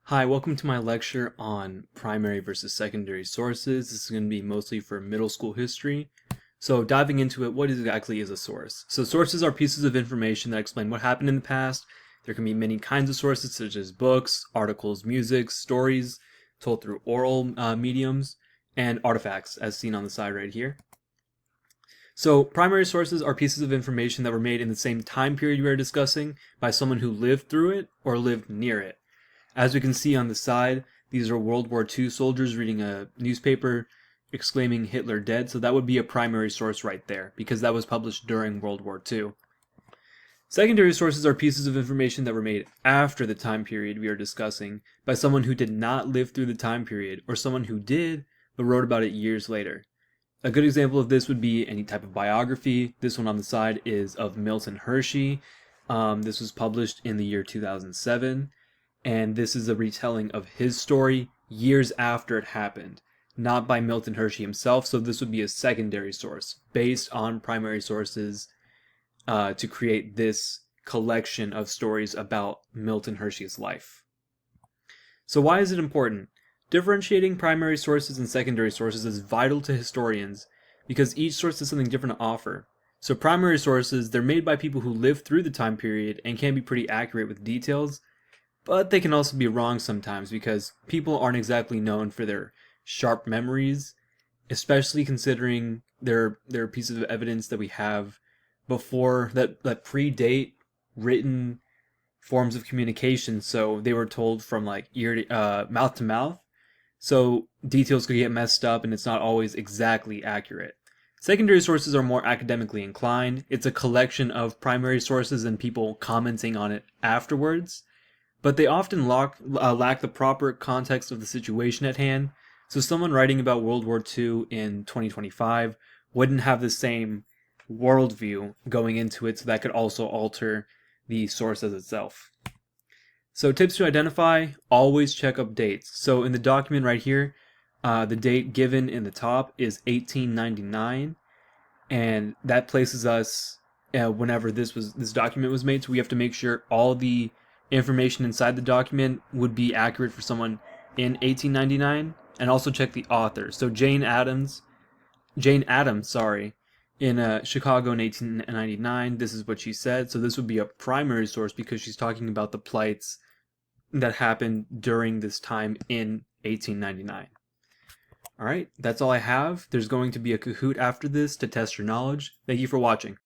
Hi, welcome to my lecture on primary versus secondary sources. This is going to be mostly for middle school history. So diving into it, what exactly is a source? So sources are pieces of information that explain what happened in the past. There can be many kinds of sources such as books, articles, music, stories told through oral mediums, and artifacts as seen on the side right here. So primary sources are pieces of information that were made in the same time period we are discussing by someone who lived through it or lived near it. As we can see on the side, these are World War II soldiers reading a newspaper exclaiming Hitler dead, so that would be a primary source right there, because that was published during World War II. Secondary sources are pieces of information that were made after the time period we are discussing by someone who did not live through the time period, or someone who did, but wrote about it years later. A good example of this would be any type of biography. This one on the side is of Milton Hershey. This was published in the year 2007. And this is a retelling of his story years after it happened, not by Milton Hershey himself, so this would be a secondary source based on primary sources to create this collection of stories about Milton Hershey's life. So why is it important? Differentiating primary sources and secondary sources is vital to historians because each source has something different to offer. So primary sources, they're made by people who lived through the time period and can be pretty accurate with details, but they can also be wrong sometimes because people aren't exactly known for their sharp memories, especially considering there are pieces of evidence that we have before that predate written forms of communication. So they were told from like ear to, mouth to mouth. So details could get messed up, and it's not always exactly accurate. Secondary sources are more academically inclined. It's a collection of primary sources and people commenting on it afterwards, but they often lack the proper context of the situation at hand. So someone writing about World War II in 2025 wouldn't have the same worldview going into it, so that could also alter the source as itself. So tips to identify, always check up dates. So in the document right here, the date given in the top is 1899, and that places us whenever this document was made. So we have to make sure all the information inside the document would be accurate for someone in 1899, and also check the author. So Jane Addams, sorry, in Chicago in 1899, this is what she said. So this would be a primary source because she's talking about the plights that happened during this time in 1899. All right, that's all I have. There's going to be a Kahoot after this to test your knowledge. Thank you for watching.